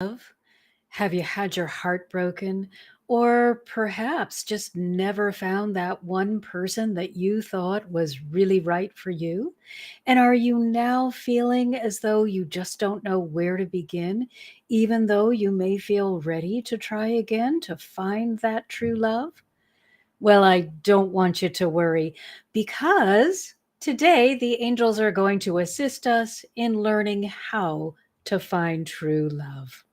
love? Have you had your heart broken? Or perhaps just never found that one person that you thought was really right for you? And are you now feeling as though you just don't know where to begin, even though you may feel ready to try again to find that true love? Well, I don't want you to worry because today the angels are going to assist us in learning how to find true love.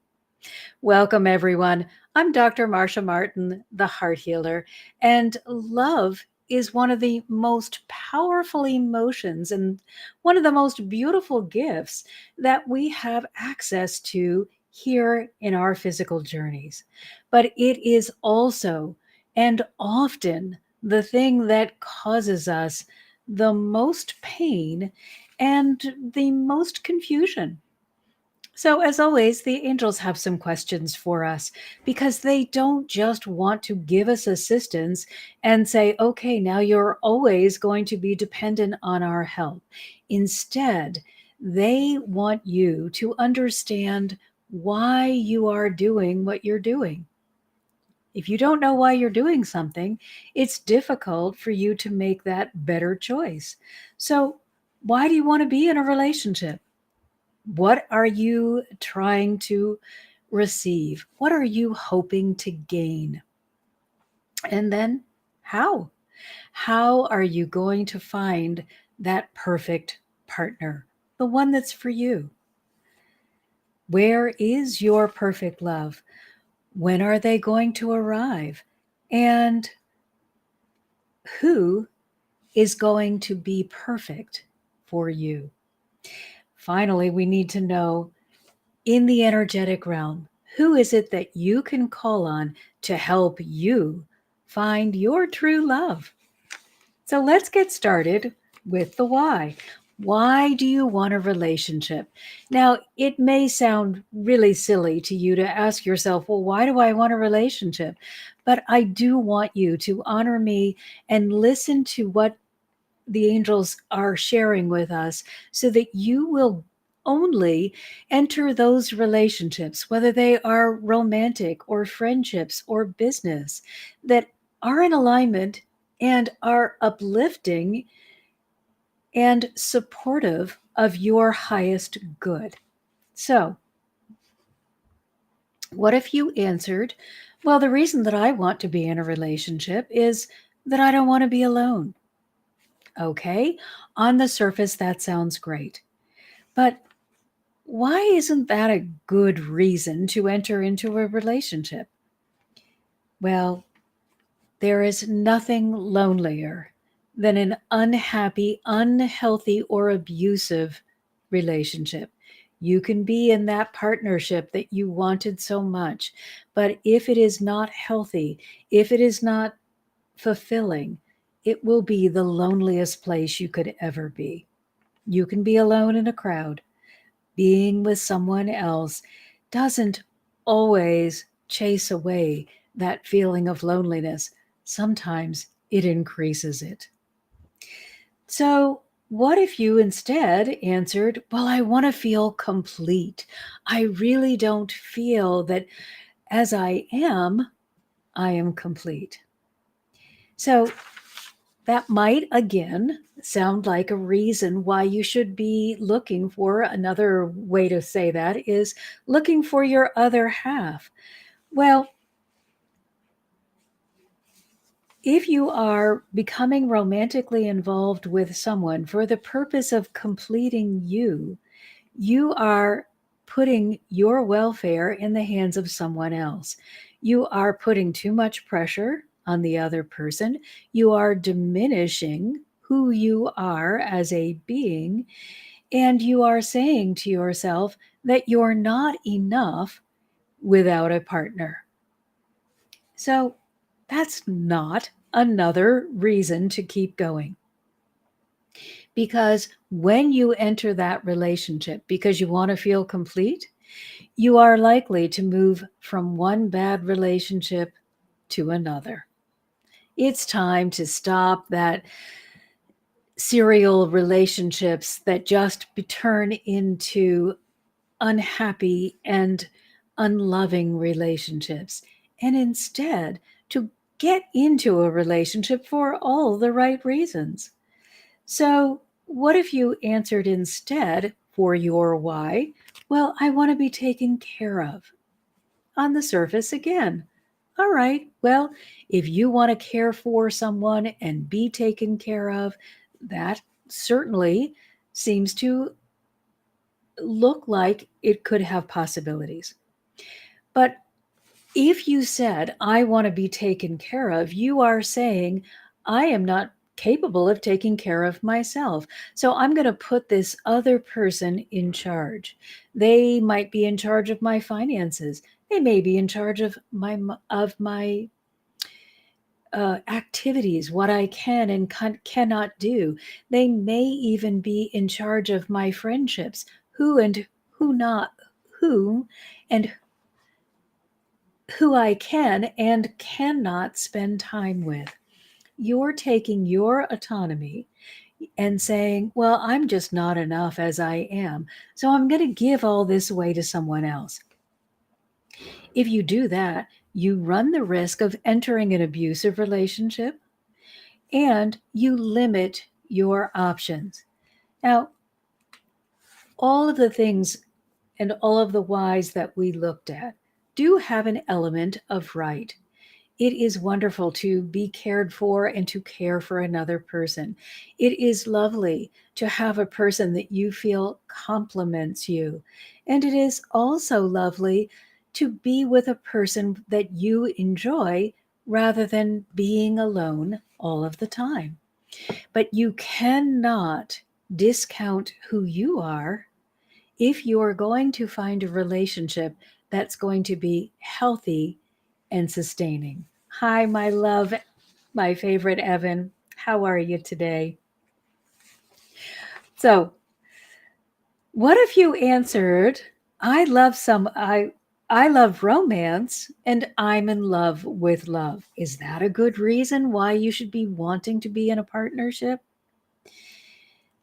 Welcome, everyone. I'm Dr. Marcia Martin, the heart healer, and love is one of the most powerful emotions and one of the most beautiful gifts that we have access to here in our physical journeys. But it is also and often the thing that causes us the most pain and the most confusion. So, as always, the angels have some questions for us because they don't just want to give us assistance and say, okay, now you're always going to be dependent on our help. Instead, they want you to understand why you are doing what you're doing. If you don't know why you're doing something, it's difficult for you to make that better choice. So, why do you want to be in a relationship? What are you trying to receive? What are you hoping to gain? And then how? How are you going to find that perfect partner, the one that's for you? Where is your perfect love? When are they going to arrive? And who is going to be perfect for you? Finally, we need to know in the energetic realm, who is it that you can call on to help you find your true love? So let's get started with the why. Why do you want a relationship? Now, it may sound really silly to you to ask yourself, well, why do I want a relationship? But I do want you to honor me and listen to what the angels are sharing with us so that you will only enter those relationships, whether they are romantic or friendships or business, that are in alignment and are uplifting and supportive of your highest good. So, what if you answered, well, the reason that I want to be in a relationship is that I don't want to be alone? Okay, on the surface, that sounds great. But why isn't that a good reason to enter into a relationship? Well, there is nothing lonelier than an unhappy, unhealthy, or abusive relationship. You can be in that partnership that you wanted so much, but if it is not healthy, if it is not fulfilling, it will be the loneliest place you could ever be. You can be alone in a crowd. Being with someone else doesn't always chase away that feeling of loneliness. Sometimes it increases it. So, what if you instead answered, well, I want to feel complete. I really don't feel that as I am complete. So, that might again sound like a reason why you should be looking for another way to say that is looking for your other half. Well, if you are becoming romantically involved with someone for the purpose of completing you, you are putting your welfare in the hands of someone else. You are putting too much pressure on the other person. You are diminishing who you are as a being. And you are saying to yourself that you're not enough without a partner. So that's not another reason to keep going. Because when you enter that relationship because you want to feel complete, you are likely to move from one bad relationship to another. It's time to stop that serial relationships that just turn into unhappy and unloving relationships and instead to get into a relationship for all the right reasons. So, what if you answered instead for your why? Well, I want to be taken care of. On the surface, again. All right, well, if you want to care for someone and be taken care of, that certainly seems to look like it could have possibilities. But if you said, I want to be taken care of, you are saying, I am not capable of taking care of myself. So I'm going to put this other person in charge. They might be in charge of my finances. They may be in charge of my activities, what I can and cannot do. They may even be in charge of my friendships, who and who not who and who I can and cannot spend time with. You're taking your autonomy and saying, well, I'm just not enough as I am. So I'm going to give all this away to someone else. If you do that, you run the risk of entering an abusive relationship and you limit your options. Now, all of the things and all of the whys that we looked at do have an element of right. It is wonderful to be cared for and to care for another person. It is lovely to have a person that you feel compliments you. And it is also lovely to be with a person that you enjoy rather than being alone all of the time. But you cannot discount who you are if you are going to find a relationship that's going to be healthy and sustaining. Hi, my love, my favorite Evan. How are you today? So, what if you answered, I love romance and I'm in love with love. Is that a good reason why you should be wanting to be in a partnership?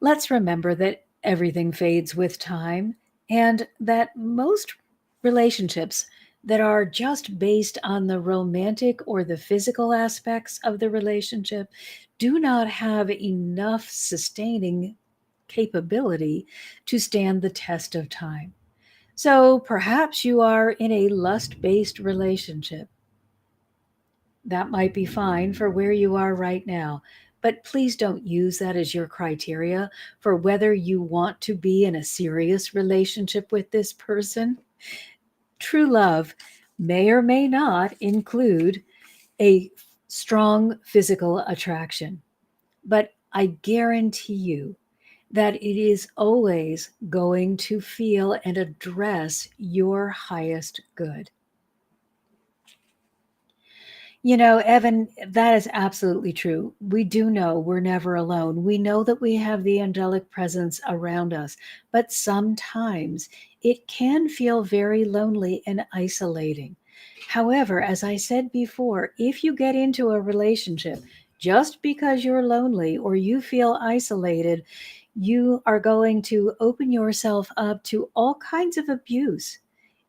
Let's remember that everything fades with time and that most relationships that are just based on the romantic or the physical aspects of the relationship do not have enough sustaining capability to stand the test of time. So perhaps you are in a lust based relationship. That might be fine for where you are right now. But please don't use that as your criteria for whether you want to be in a serious relationship with this person. True love may or may not include a strong physical attraction, but I guarantee you that it is always going to feel and address your highest good. You know, Evan, that is absolutely true. We do know we're never alone. We know that we have the angelic presence around us, but sometimes it can feel very lonely and isolating. However, as I said before, if you get into a relationship just because you're lonely or you feel isolated, you are going to open yourself up to all kinds of abuse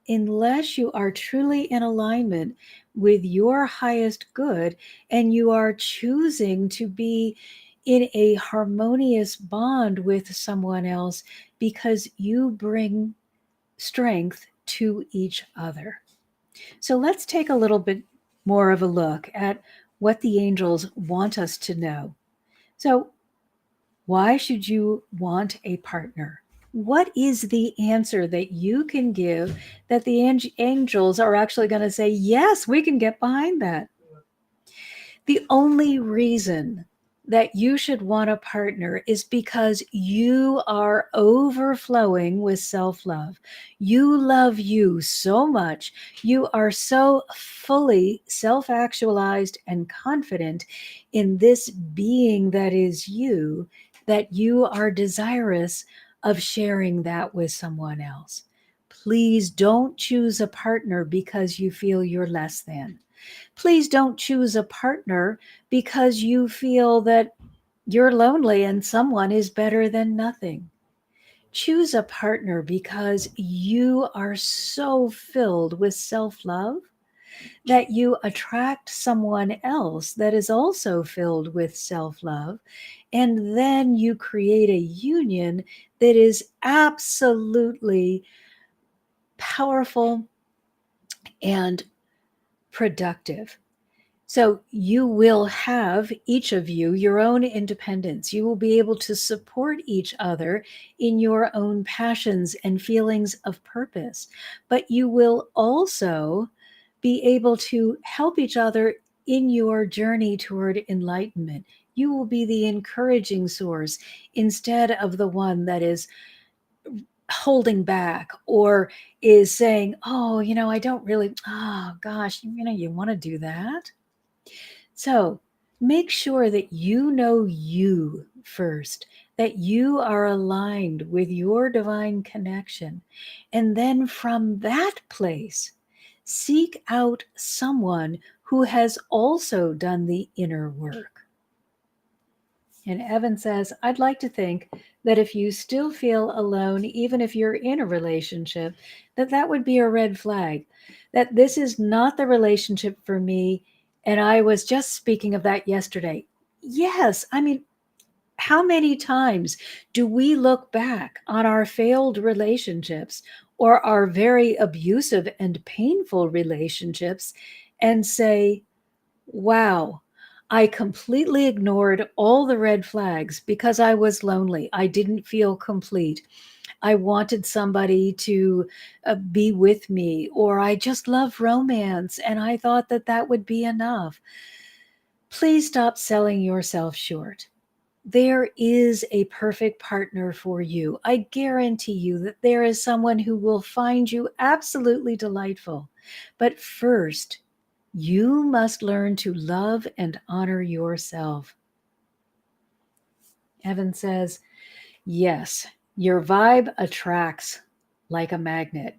unless you are truly in alignment with your highest good and you are choosing to be in a harmonious bond with someone else because you bring strength to each other. So let's take a little bit more of a look at what the angels want us to know. So, why should you want a partner? What is the answer that you can give that the angels are actually going to say, yes, we can get behind that? The only reason that you should want a partner is because you are overflowing with self love. You love you so much. You are so fully self actualized and confident in this being that is you that you are desirous of sharing that with someone else. Please don't choose a partner because you feel you're less than. Please don't choose a partner because you feel that you're lonely and someone is better than nothing. Choose a partner because you are so filled with self love that you attract someone else that is also filled with self love. And then you create a union that is absolutely powerful and productive. So you will have, each of you, your own independence. You will be able to support each other in your own passions and feelings of purpose. But you will also be able to help each other in your journey toward enlightenment. You will be the encouraging source instead of the one that is holding back or is saying, oh, I don't really, oh gosh, you want to do that. So make sure that you know you first, that you are aligned with your divine connection. And then from that place, seek out someone who has also done the inner work. And Evan says, I'd like to think that if you still feel alone, even if you're in a relationship, that would be a red flag, that this is not the relationship for me. And I was just speaking of that yesterday. Yes, I mean, how many times do we look back on our failed relationships or our very abusive and painful relationships and say, wow, I completely ignored all the red flags because I was lonely. I didn't feel complete. I wanted somebody to be with me, or I just love romance and I thought that would be enough. Please stop selling yourself short. There is a perfect partner for you. I guarantee you that there is someone who will find you absolutely delightful. But first, you must learn to love and honor yourself. Evan says, yes, your vibe attracts like a magnet.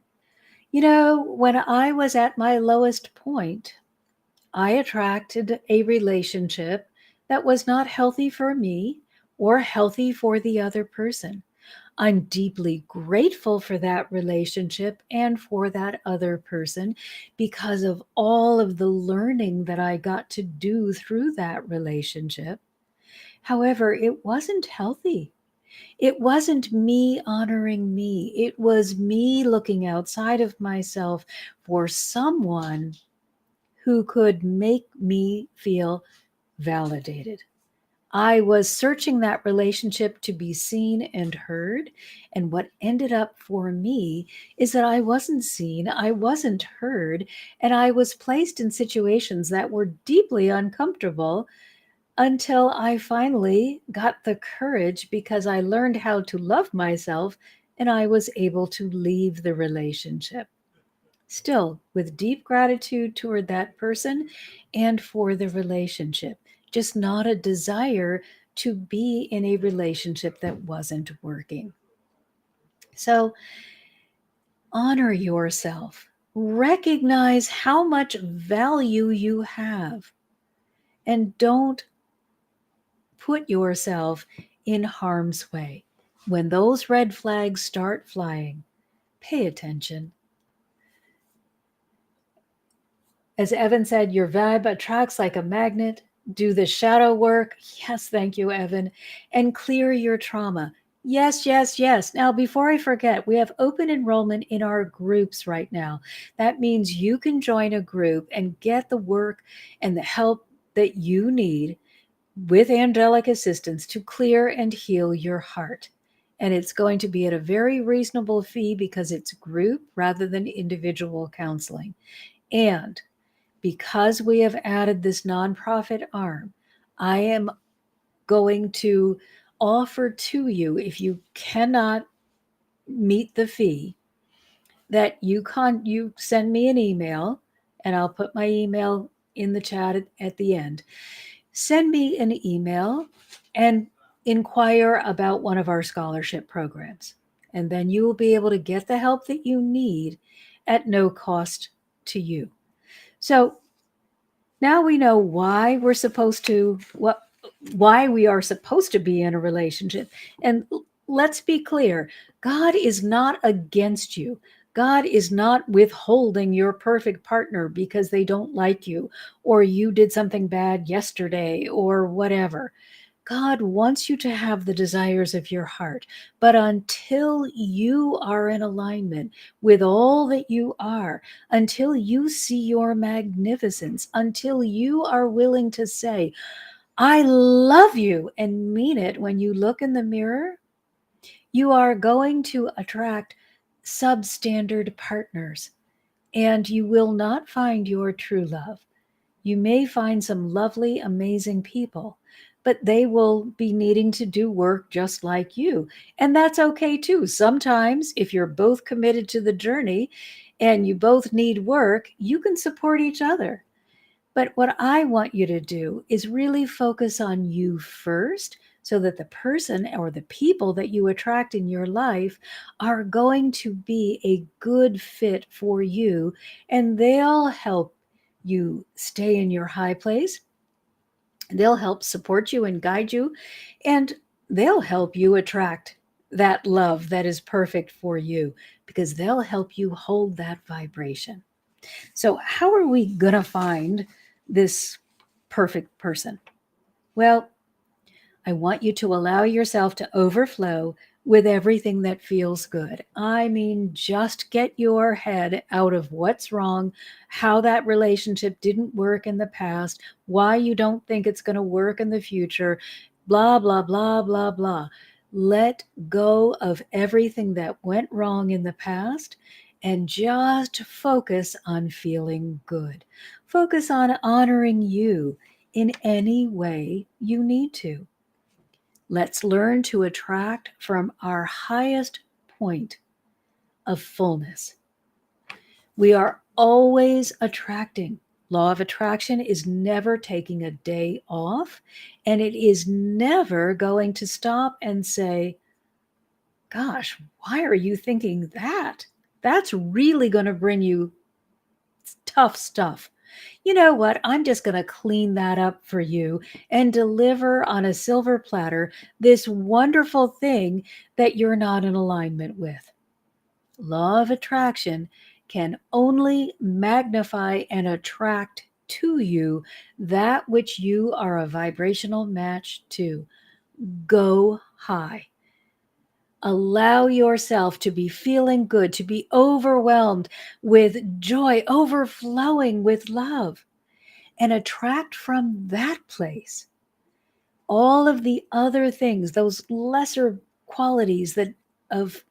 When I was at my lowest point, I attracted a relationship that was not healthy for me or healthy for the other person. I'm deeply grateful for that relationship and for that other person because of all of the learning that I got to do through that relationship. However, it wasn't healthy. It wasn't me honoring me. It was me looking outside of myself for someone who could make me feel validated. I was searching that relationship to be seen and heard. And what ended up for me is that I wasn't seen, I wasn't heard, and I was placed in situations that were deeply uncomfortable until I finally got the courage because I learned how to love myself and I was able to leave the relationship. Still, with deep gratitude toward that person and for the relationship, just not a desire to be in a relationship that wasn't working. So, honor yourself, recognize how much value you have, and don't put yourself in harm's way. When those red flags start flying, pay attention. As Evan said, your vibe attracts like a magnet. Do the shadow work. Yes, thank you, Evan. And clear your trauma. Yes, yes, yes. Now, before I forget, we have open enrollment in our groups right now. That means you can join a group and get the work and the help that you need with angelic assistance to clear and heal your heart. And it's going to be at a very reasonable fee because it's group rather than individual counseling. And because we have added this nonprofit arm, I am going to offer to you, if you cannot meet the fee, that you send me an email, and I'll put my email in the chat at the end. Send me an email and inquire about one of our scholarship programs. And then you will be able to get the help that you need at no cost to you. So now we know why we are supposed to be in a relationship. And let's be clear, God is not against you. God is not withholding your perfect partner because they don't like you or you did something bad yesterday or whatever. God wants you to have the desires of your heart. But until you are in alignment with all that you are, until you see your magnificence, until you are willing to say, I love you, and mean it when you look in the mirror, you are going to attract substandard partners and you will not find your true love. You may find some lovely, amazing people, but they will be needing to do work just like you. And that's okay too. Sometimes, if you're both committed to the journey and you both need work, you can support each other. But what I want you to do is really focus on you first so that the person or the people that you attract in your life are going to be a good fit for you and they'll help you stay in your high place. They'll help support you and guide you, and they'll help you attract that love that is perfect for you because they'll help you hold that vibration. So, how are we going to find this perfect person? Well, I want you to allow yourself to overflow with everything that feels good. I mean, just get your head out of what's wrong, how that relationship didn't work in the past, why you don't think it's going to work in the future, blah, blah, blah, blah, blah. Let go of everything that went wrong in the past and just focus on feeling good. Focus on honoring you in any way you need to. Let's learn to attract from our highest point of fullness. We are always attracting. Law of attraction is never taking a day off, and it is never going to stop and say, gosh, why are you thinking that? That's really going to bring you tough stuff. You know what? I'm just going to clean that up for you and deliver on a silver platter this wonderful thing that you're not in alignment with. Law of attraction can only magnify and attract to you that which you are a vibrational match to. Go high. Allow yourself to be feeling good, to be overwhelmed with joy, overflowing with love, and attract from that place all of the other things, those lesser qualities that of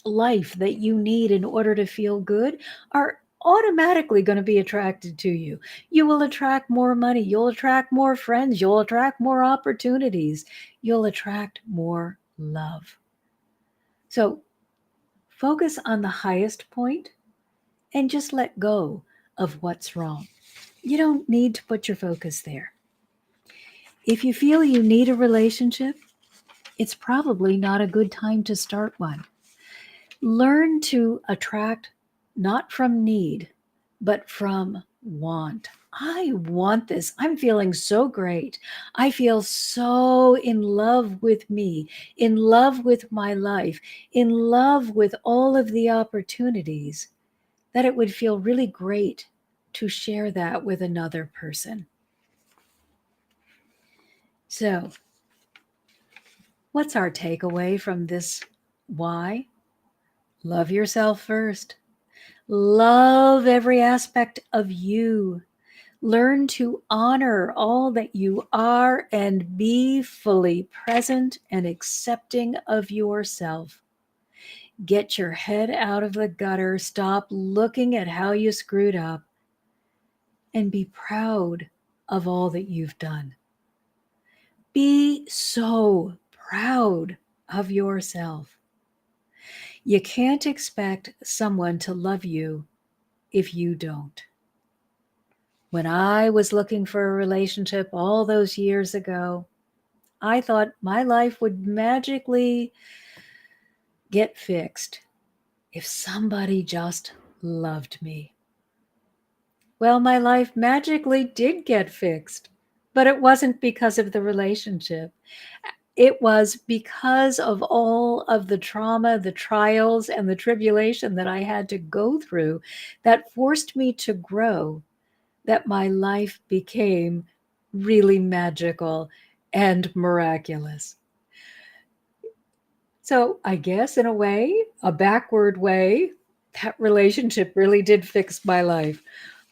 life that you need in order to feel good are automatically going to be attracted to you. You will attract more money, you'll attract more friends, you'll attract more opportunities, you'll attract more love. So focus on the highest point and just let go of what's wrong. You don't need to put your focus there. If you feel you need a relationship, it's probably not a good time to start one. Learn to attract not from need, but from want. I want this. I'm feeling so great. I feel so in love with me, in love with my life, in love with all of the opportunities that it would feel really great to share that with another person. So, what's our takeaway from this why? Love yourself first. Love every aspect of you. Learn to honor all that you are and be fully present and accepting of yourself. Get your head out of the gutter. Stop looking at how you screwed up and be proud of all that you've done. Be so proud of yourself. You can't expect someone to love you if you don't. When I was looking for a relationship all those years ago, I thought my life would magically get fixed if somebody just loved me. Well, my life magically did get fixed, but it wasn't because of the relationship. It was because of all of the trauma, the trials, and the tribulation that I had to go through that forced me to grow, that my life became really magical and miraculous. So I guess in a way, a backward way, that relationship really did fix my life.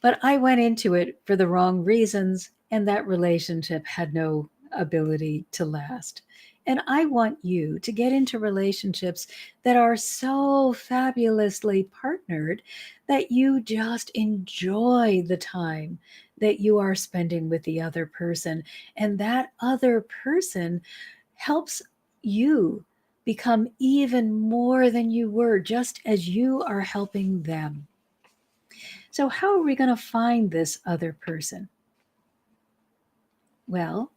But I went into it for the wrong reasons, and that relationship had no ability to last. And I want you to get into relationships that are so fabulously partnered that you just enjoy the time that you are spending with the other person. And that other person helps you become even more than you were, just as you are helping them. So, how are we going to find this other person? Well,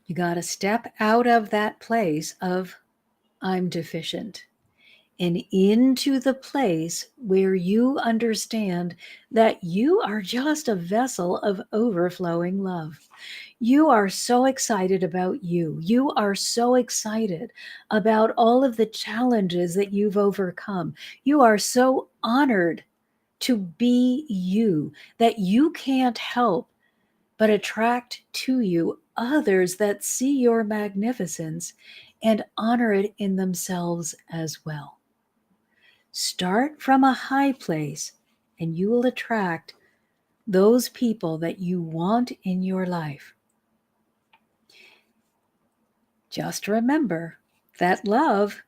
you got to step out of that place of I'm deficient and into the place where you understand that you are just a vessel of overflowing love. You are so excited about you. You are so excited about all of the challenges that you've overcome. You are so honored to be you that you can't help but attract to you others that see your magnificence and honor it in themselves as well. Start from a high place and you will attract those people that you want in your life. Just remember that love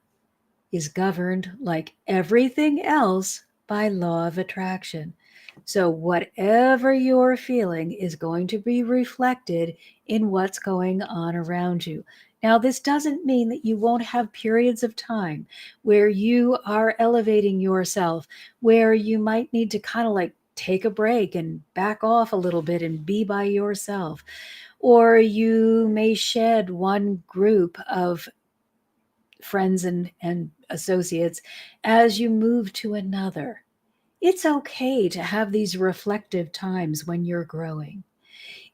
is governed, like everything else, by law of attraction. So, whatever you're feeling is going to be reflected in what's going on around you. Now, this doesn't mean that you won't have periods of time where you are elevating yourself, where you might need to kind of like take a break and back off a little bit and be by yourself. Or you may shed one group of friends and associates as you move to another. It's okay to have these reflective times when you're growing.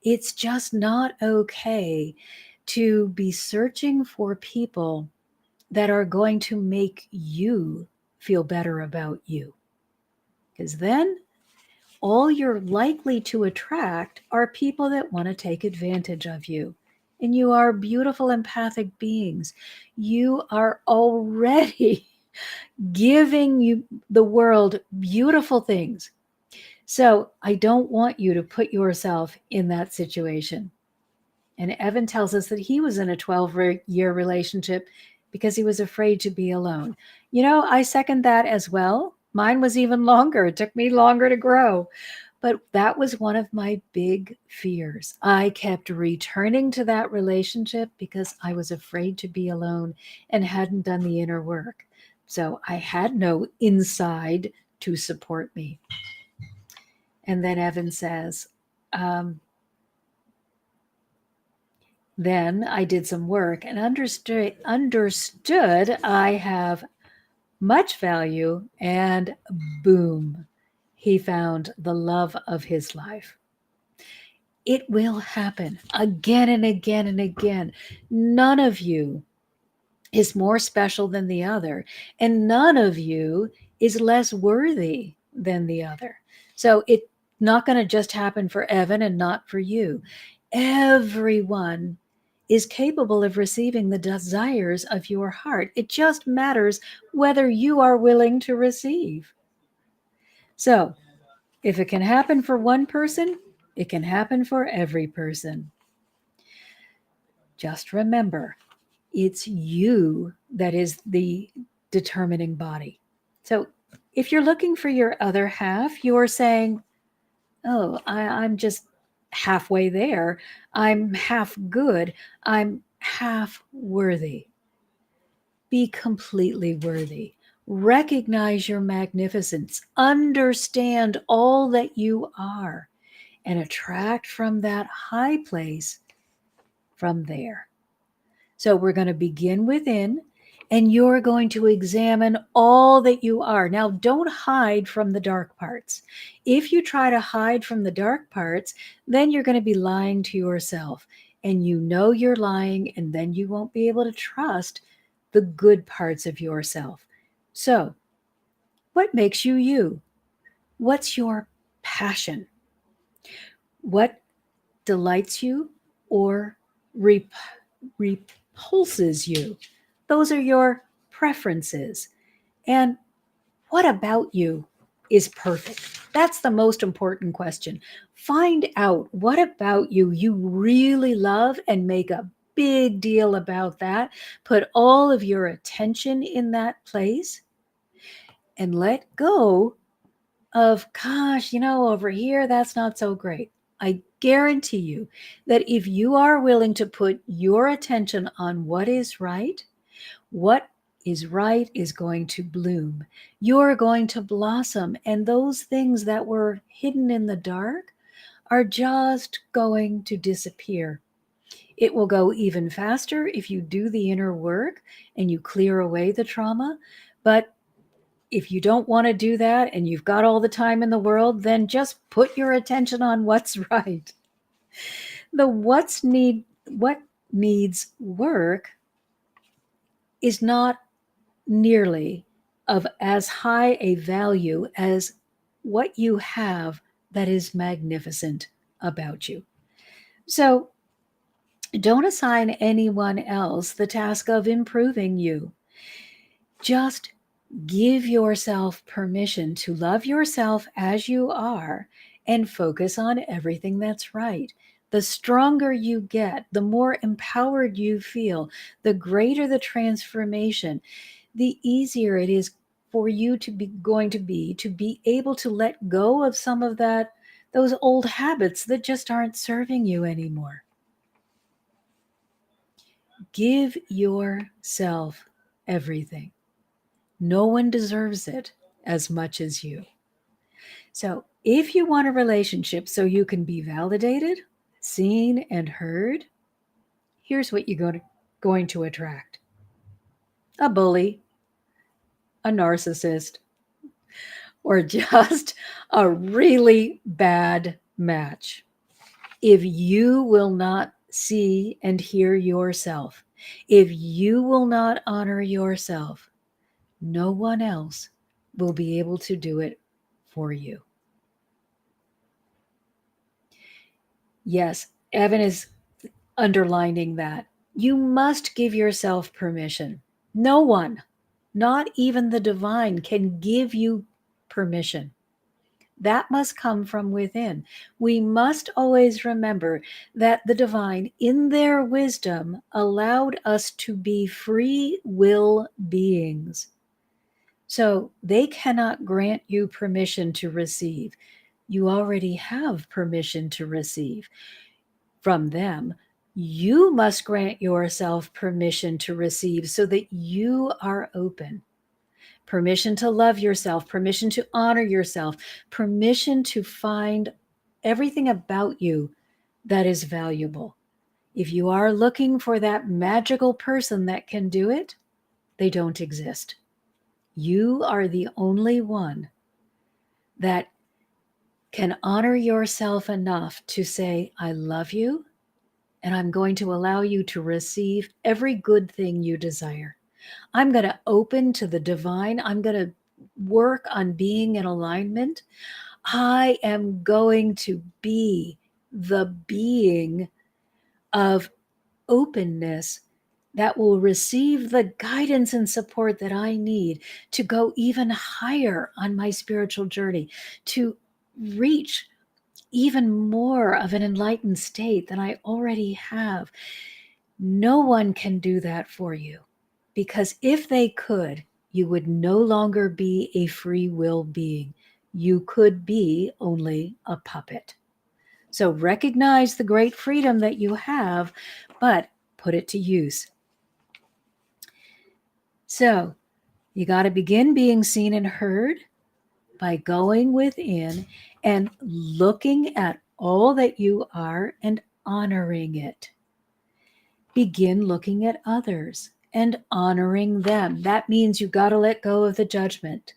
It's just not okay to be searching for people that are going to make you feel better about you. Because then all you're likely to attract are people that want to take advantage of you. And you are beautiful, empathic beings. You are already giving you the world beautiful things. So I don't want you to put yourself in that situation. And Evan tells us that he was in a 12-year relationship because he was afraid to be alone. You know, I second that as well. Mine was even longer. It took me longer to grow. But that was one of my big fears. I kept returning to that relationship because I was afraid to be alone and hadn't done the inner work. So I had no inside to support me. And then Evan says, then I did some work and understood I have much value, and boom, he found the love of his life. It will happen again and again and again. None of you is more special than the other, and none of you is less worthy than the other. So it's not going to just happen for Evan and not for you. Everyone is capable of receiving the desires of your heart. It just matters whether you are willing to receive. So, if it can happen for one person, it can happen for every person. Just remember, it's you that is the determining body. So, if you're looking for your other half, you're saying, oh, I'm just halfway there. I'm half good. I'm half worthy. Be completely worthy. Recognize your magnificence. Understand all that you are and attract from that high place from there. So we're going to begin within and you're going to examine all that you are. Now, don't hide from the dark parts. If you try to hide from the dark parts, then you're going to be lying to yourself. and you know you're lying, and then you won't be able to trust the good parts of yourself. So, what makes you you? What's your passion? What delights you or repulses you? Those are your preferences. And what about you is perfect? That's the most important question. Find out what about you really love and make a big deal about that. Put all of your attention in that place and let go of, gosh, over here, that's not so great. I guarantee you that if you are willing to put your attention on what is right is going to bloom. You're going to blossom, and those things that were hidden in the dark are just going to disappear. It will go even faster if you do the inner work and you clear away the trauma. But if you don't want to do that and you've got all the time in the world, then just put your attention on what's right. What needs work is not nearly of as high a value as what you have that is magnificent about you. So don't assign anyone else the task of improving you. Just give yourself permission to love yourself as you are and focus on everything that's right. The stronger you get, the more empowered you feel, the greater the transformation, the easier it is for you to be able to let go of some of those old habits that just aren't serving you anymore. Give yourself everything. No one deserves it as much as you. So, if you want a relationship so you can be validated, seen, and heard, here's what you're going to attract: a bully, a narcissist, or just a really bad match. If you will not see and hear yourself, if you will not honor yourself, no one else will be able to do it for you. Yes, Evan is underlining that. You must give yourself permission. No one, not even the divine, can give you permission. That must come from within. We must always remember that the divine, in their wisdom, allowed us to be free will beings. So they cannot grant you permission to receive. You already have permission to receive from them. You must grant yourself permission to receive so that you are open. Permission to love yourself, permission to honor yourself, permission to find everything about you that is valuable. If you are looking for that magical person that can do it, they don't exist. You are the only one that can honor yourself enough to say, I love you, and I'm going to allow you to receive every good thing you desire. I'm going to open to the divine. I'm going to work on being in alignment. I am going to be the being of openness that will receive the guidance and support that I need to go even higher on my spiritual journey, to reach even more of an enlightened state than I already have. No one can do that for you, because if they could, you would no longer be a free will being. You could be only a puppet. So recognize the great freedom that you have, but put it to use. So you got to begin being seen and heard by going within and looking at all that you are and honoring it. Begin looking at others and honoring them. That means you got to let go of the judgment.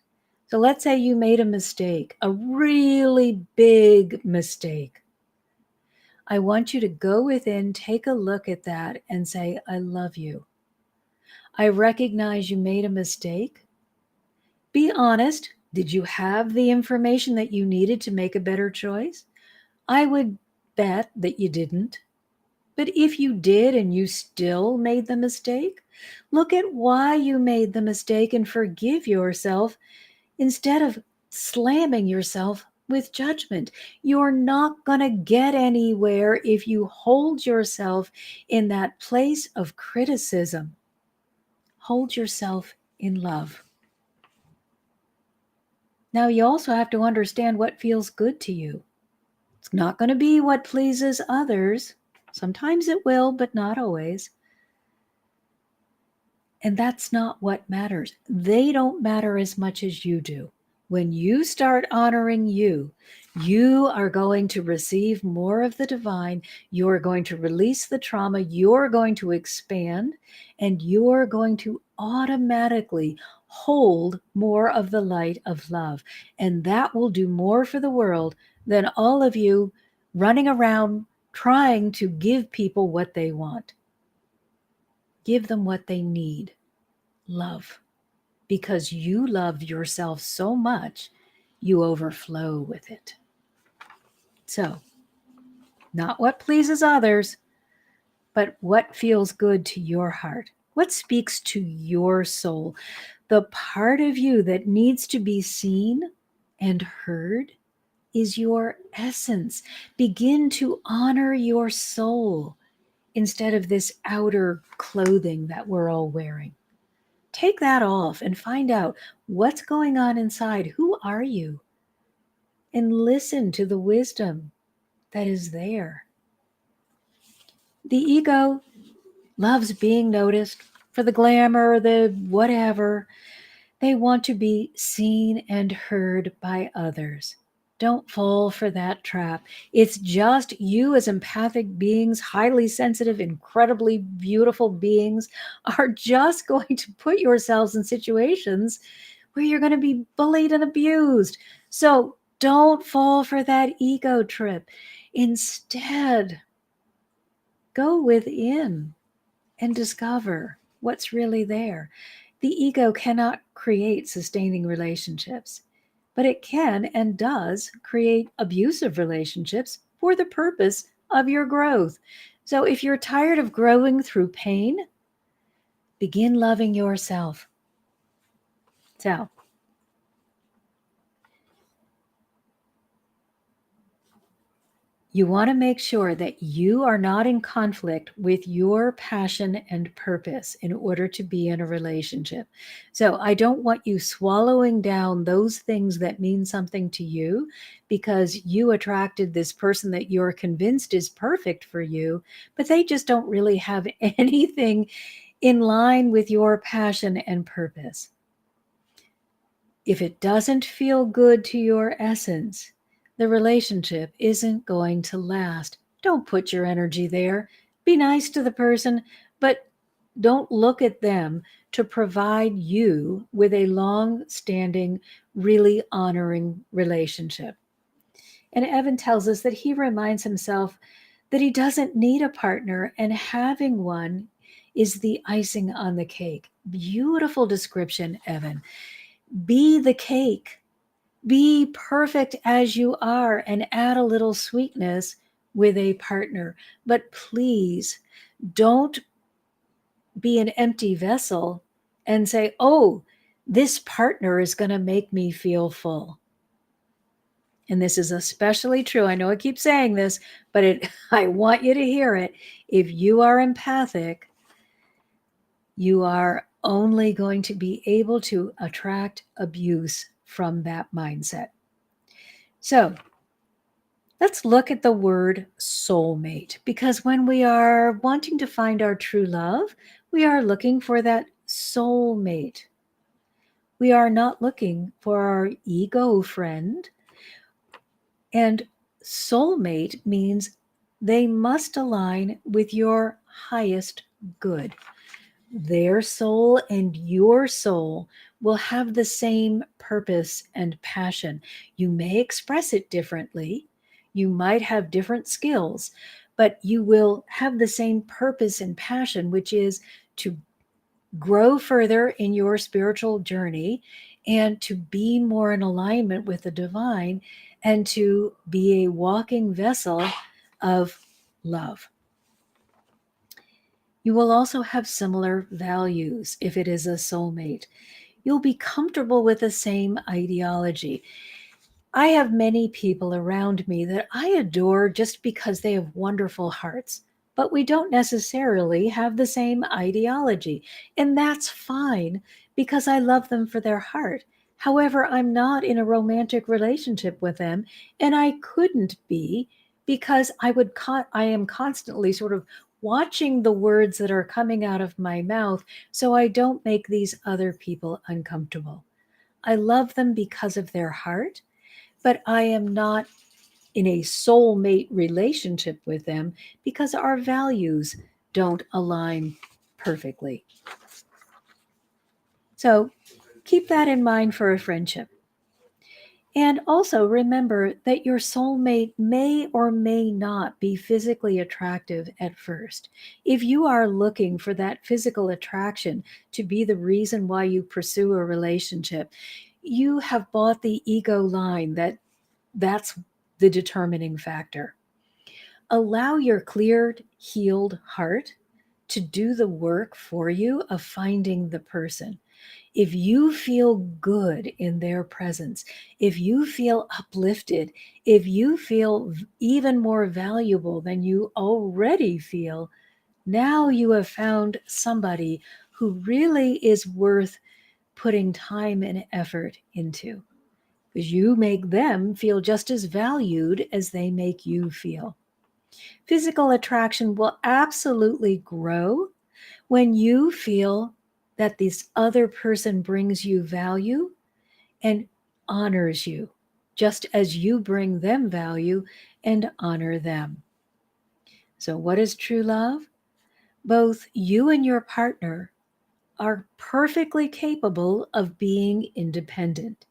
So let's say you made a mistake, a really big mistake. I want you to go within, take a look at that, and say, I love you. I recognize you made a mistake. Be honest. Did you have the information that you needed to make a better choice? I would bet that you didn't. But if you did and you still made the mistake, look at why you made the mistake and forgive yourself instead of slamming yourself with judgment. You're not going to get anywhere if you hold yourself in that place of criticism. Hold yourself in love. Now, you also have to understand what feels good to you. It's not going to be what pleases others. Sometimes it will, but not always. And that's not what matters. They don't matter as much as you do. When you start honoring you, you are going to receive more of the divine. You're going to release the trauma. You're going to expand, and you're going to automatically hold more of the light of love. And that will do more for the world than all of you running around trying to give people what they want. Give them what they need. Love. Because you love yourself so much, you overflow with it. So, not what pleases others, but what feels good to your heart. What speaks to your soul? The part of you that needs to be seen and heard is your essence. Begin to honor your soul instead of this outer clothing that we're all wearing. Take that off and find out what's going on inside. Who are you? And listen to the wisdom that is there. The ego loves being noticed for the glamour, the whatever. They want to be seen and heard by others. Don't fall for that trap. It's just you, as empathic beings, highly sensitive, incredibly beautiful beings, are just going to put yourselves in situations where you're going to be bullied and abused. So don't fall for that ego trip. Instead, go within and discover what's really there. The ego cannot create sustaining relationships, but it can and does create abusive relationships for the purpose of your growth. So if you're tired of growing through pain, begin loving yourself. So, you want to make sure that you are not in conflict with your passion and purpose in order to be in a relationship. So I don't want you swallowing down those things that mean something to you because you attracted this person that you're convinced is perfect for you, but they just don't really have anything in line with your passion and purpose. If it doesn't feel good to your essence, the relationship isn't going to last. Don't put your energy there. Be nice to the person, but don't look at them to provide you with a long-standing, really honoring relationship. And Evan tells us that he reminds himself that he doesn't need a partner, and having one is the icing on the cake. Beautiful description, Evan. Be the cake. Be perfect as you are and add a little sweetness with a partner. But please don't be an empty vessel and say, oh, this partner is going to make me feel full. And this is especially true. I know I keep saying this, but I want you to hear it. If you are empathic, you are only going to be able to attract abuse from that mindset. So let's look at the word soulmate, because when we are wanting to find our true love, we are looking for that soulmate. We are not looking for our ego friend. And soulmate means they must align with your highest good. Their soul and your soul will have the same purpose and passion. You may express it differently. You might have different skills, but you will have the same purpose and passion, which is to grow further in your spiritual journey and to be more in alignment with the divine and to be a walking vessel of love. You will also have similar values if it is a soulmate. You'll be comfortable with the same ideology. I have many people around me that I adore just because they have wonderful hearts, but we don't necessarily have the same ideology. And that's fine because I love them for their heart. However, I'm not in a romantic relationship with them, and I couldn't be because I am constantly sort of watching the words that are coming out of my mouth so I don't make these other people uncomfortable. I love them because of their heart, but I am not in a soulmate relationship with them because our values don't align perfectly. So keep that in mind for a friendship. And also remember that your soulmate may or may not be physically attractive at first. If you are looking for that physical attraction to be the reason why you pursue a relationship, you have bought the ego line that's the determining factor. Allow your cleared, healed heart to do the work for you of finding the person. If you feel good in their presence, if you feel uplifted, if you feel even more valuable than you already feel, now you have found somebody who really is worth putting time and effort into, because you make them feel just as valued as they make you feel. Physical attraction will absolutely grow when you feel that this other person brings you value and honors you, just as you bring them value and honor them. So, what is true love? Both you and your partner are perfectly capable of being independent.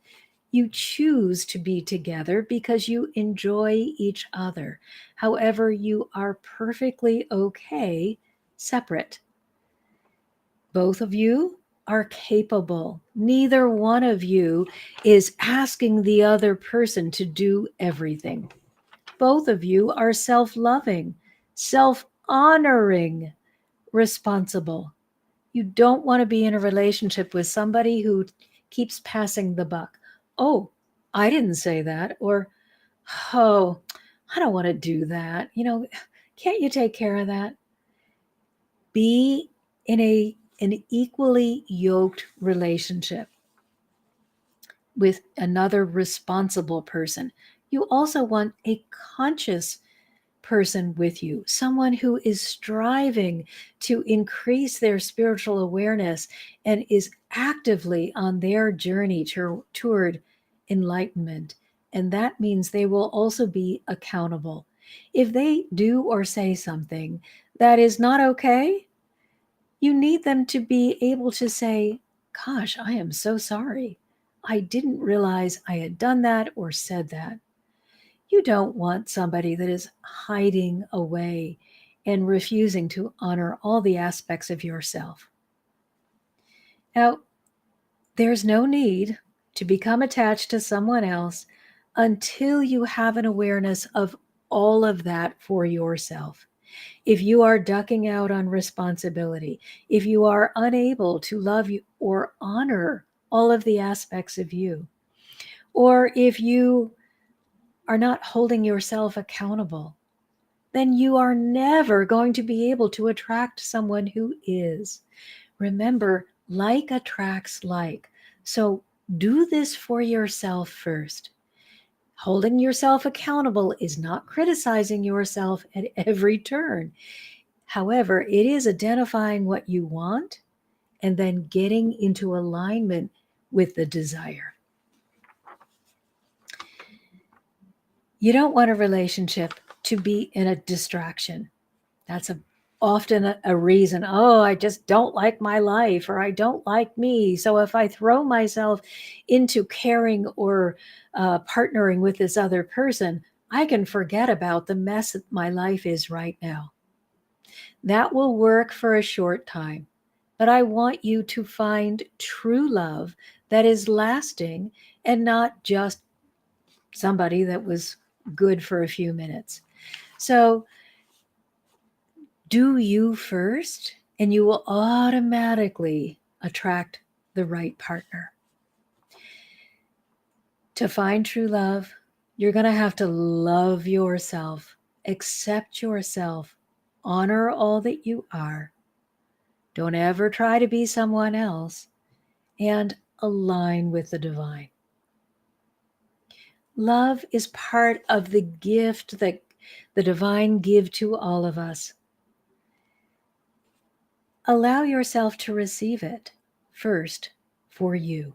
You choose to be together because you enjoy each other. However, you are perfectly okay separate. Both of you are capable. Neither one of you is asking the other person to do everything. Both of you are self loving, self honoring, responsible. You don't want to be in a relationship with somebody who keeps passing the buck. Oh, I didn't say that. Or, oh, I don't want to do that. Can't you take care of that? Be in an equally yoked relationship with another responsible person. You also want a conscious person with you, someone who is striving to increase their spiritual awareness and is actively on their journey toward enlightenment. And that means they will also be accountable. If they do or say something that is not okay, you need them to be able to say, "Gosh, I am so sorry. I didn't realize I had done that or said that." You don't want somebody that is hiding away and refusing to honor all the aspects of yourself. Now, there's no need to become attached to someone else until you have an awareness of all of that for yourself. If you are ducking out on responsibility, if you are unable to love you or honor all of the aspects of you, or if you are not holding yourself accountable, then you are never going to be able to attract someone who is. Remember, like attracts like. So do this for yourself first. Holding yourself accountable is not criticizing yourself at every turn. However, it is identifying what you want and then getting into alignment with the desire. You don't want a relationship to be in a distraction. That's often a reason. Oh, I just don't like my life, or I don't like me. So if I throw myself into caring or partnering with this other person, I can forget about the mess that my life is right now. That will work for a short time, but I want you to find true love that is lasting and not just somebody that was good for a few minutes. So do you first, and you will automatically attract the right partner. To find true love, you're going to have to love yourself, accept yourself, honor all that you are. Don't ever try to be someone else, and align with the divine. Love is part of the gift that the divine give to all of us. Allow yourself to receive it first for you.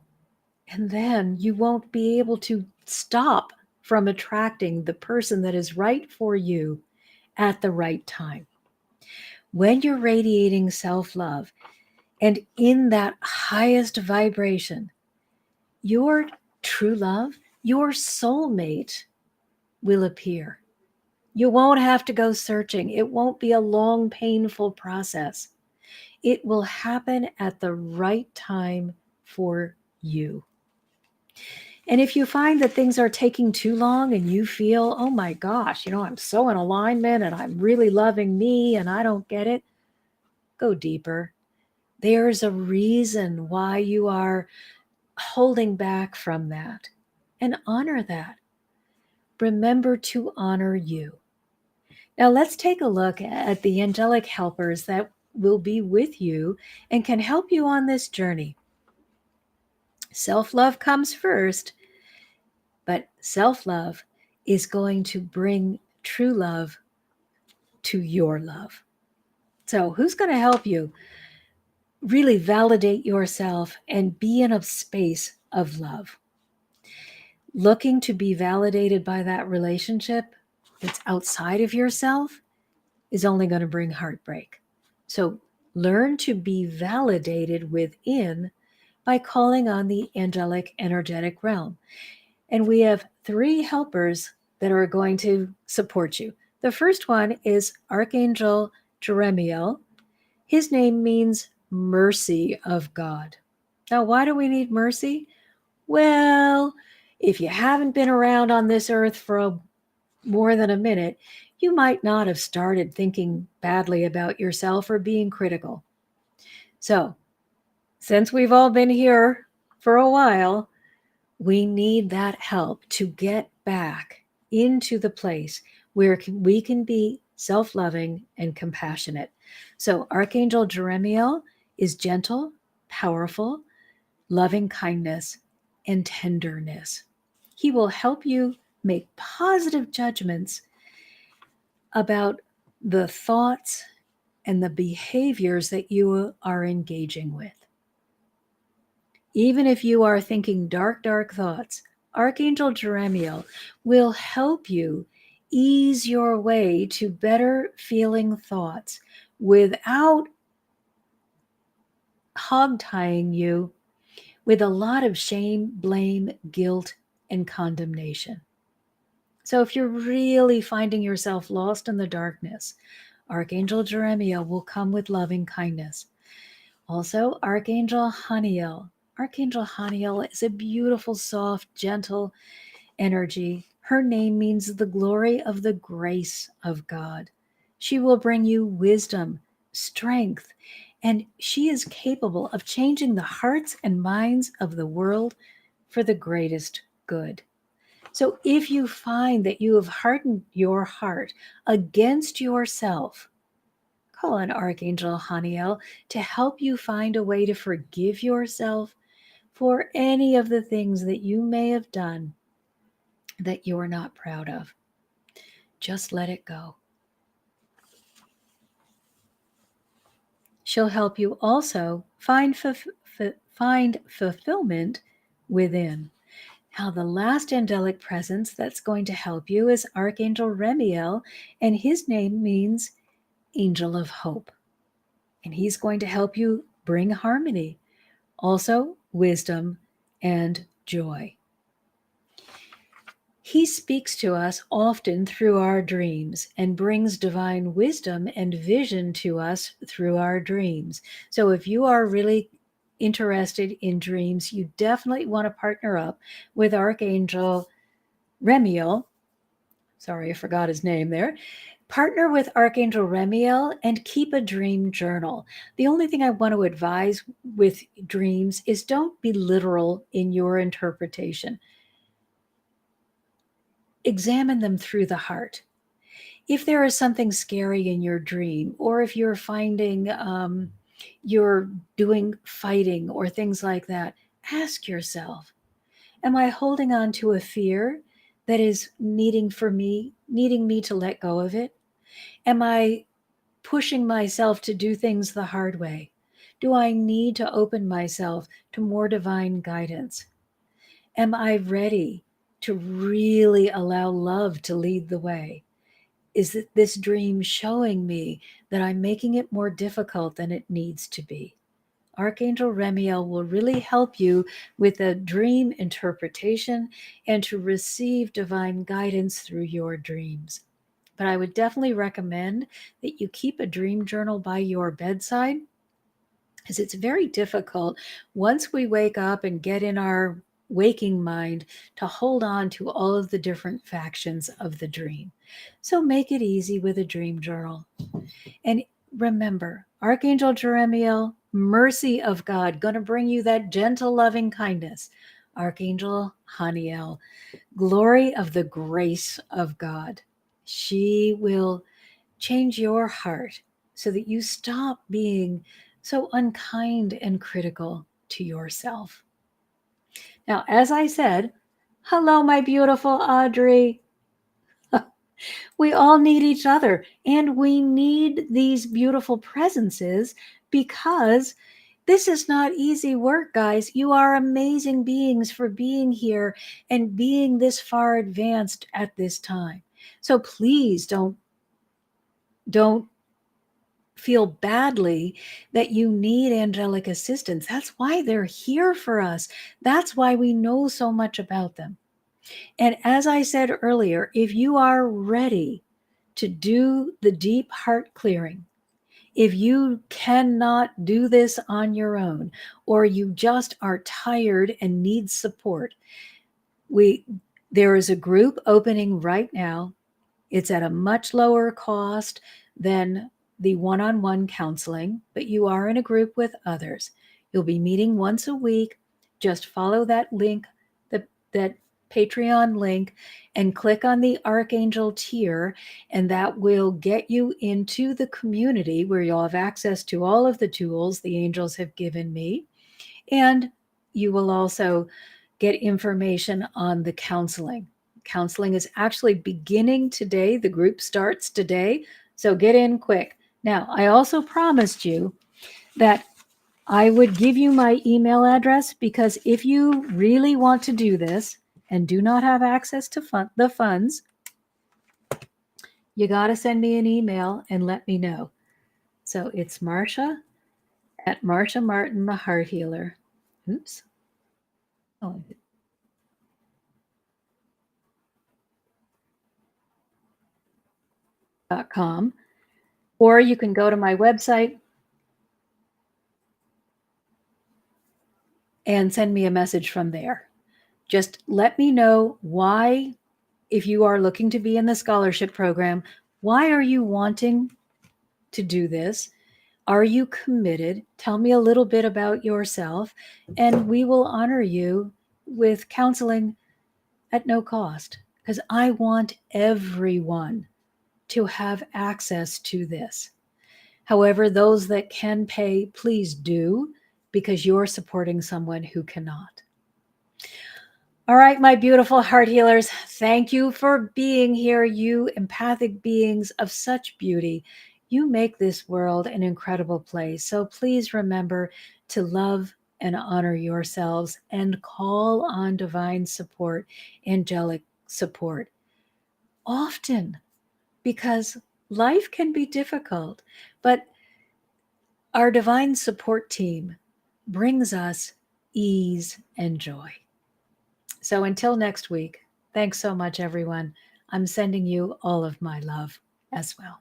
And then you won't be able to stop from attracting the person that is right for you at the right time. When you're radiating self-love and in that highest vibration, your true love, your soulmate will appear. You won't have to go searching. It won't be a long, painful process. It will happen at the right time for you. And if you find that things are taking too long and you feel, oh my gosh, I'm so in alignment and I'm really loving me and I don't get it, go deeper. There's a reason why you are holding back from that, and honor that. Remember to honor you. Now let's take a look at the angelic helpers that will be with you and can help you on this journey. Self-love comes first, but self-love is going to bring true love to your love. So who's going to help you really validate yourself and be in a space of love? Looking to be validated by that relationship that's outside of yourself is only going to bring heartbreak. So learn to be validated within by calling on the angelic energetic realm. And we have 3 helpers that are going to support you. The first one is Archangel Jeremiel. His name means mercy of God. Now, why do we need mercy? Well, if you haven't been around on this earth for more than a minute, you might not have started thinking badly about yourself or being critical. So, since we've all been here for a while, we need that help to get back into the place where we can be self-loving and compassionate. So Archangel Jeremiel is gentle, powerful, loving kindness, and tenderness. He will help you make positive judgments about the thoughts and the behaviors that you are engaging with. Even if you are thinking dark, dark thoughts, Archangel Jeremiel will help you ease your way to better feeling thoughts without hog-tying you with a lot of shame, blame, guilt, and condemnation. So if you're really finding yourself lost in the darkness, Archangel Jeremiel will come with loving kindness. Also, Archangel Haniel. Archangel Haniel is a beautiful, soft, gentle energy. Her name means the glory of the grace of God. She will bring you wisdom, strength, and she is capable of changing the hearts and minds of the world for the greatest good. So if you find that you have hardened your heart against yourself, call on Archangel Haniel to help you find a way to forgive yourself for any of the things that you may have done that you're not proud of. Just let it go. She'll help you also find fulfillment within. Now, the last angelic presence that's going to help you is Archangel Remiel, and his name means Angel of Hope. And he's going to help you bring harmony, also wisdom and joy. He speaks to us often through our dreams and brings divine wisdom and vision to us through our dreams. So if you are really interested in dreams, you definitely want to partner up with Archangel Remiel. Sorry, I forgot his name there. Partner with Archangel Remiel and keep a dream journal. The only thing I want to advise with dreams is don't be literal in your interpretation. Examine them through the heart. If there is something scary in your dream, or if you're finding you're doing fighting or things like that, ask yourself, am I holding on to a fear that is needing me to let go of it? Am I pushing myself to do things the hard way? Do I need to open myself to more divine guidance? Am I ready to really allow love to lead the way? Is that this dream showing me that I'm making it more difficult than it needs to be? Archangel Remiel will really help you with a dream interpretation and to receive divine guidance through your dreams. But I would definitely recommend that you keep a dream journal by your bedside, because it's very difficult once we wake up and get in our waking mind to hold on to all of the different factions of the dream. So make it easy with a dream journal. And remember, Archangel Jeremiel, mercy of God, going to bring you that gentle, loving kindness. Archangel Haniel, glory of the grace of God. She will change your heart so that you stop being so unkind and critical to yourself. Now, as I said, hello, my beautiful Audrey. We all need each other, and we need these beautiful presences because this is not easy work, guys. You are amazing beings for being here and being this far advanced at this time. So please don't feel badly that you need angelic assistance. That's why they're here for us. That's why we know so much about them. And as I said earlier, if you are ready to do the deep heart clearing, if you cannot do this on your own, or you just are tired and need support, there is a group opening right now. It's at a much lower cost than the one-on-one counseling, but you are in a group with others. You'll be meeting once a week. Just follow that link, that Patreon link, and click on the Archangel tier, and that will get you into the community where you'll have access to all of the tools the angels have given me. And you will also get information on the counseling. Counseling is actually beginning today. The group starts today, so get in quick. Now, I also promised you that I would give you my email address, because if you really want to do this and do not have access to the funds, you got to send me an email and let me know. So it's Marcia at Marcia Martin, the Heart Healer. Oops. Oh, .com. Or you can go to my website and send me a message from there. Just let me know why, if you are looking to be in the scholarship program, why are you wanting to do this? Are you committed? Tell me a little bit about yourself, and we will honor you with counseling at no cost, because I want everyone to have access to this. However, those that can pay, please do, because you're supporting someone who cannot. All right, my beautiful heart healers, thank you for being here, you empathic beings of such beauty. You make this world an incredible place. So please remember to love and honor yourselves and call on divine support, angelic support often, because life can be difficult, but our divine support team brings us ease and joy. So until next week, Thanks so much, everyone. I'm sending you all of my love as well.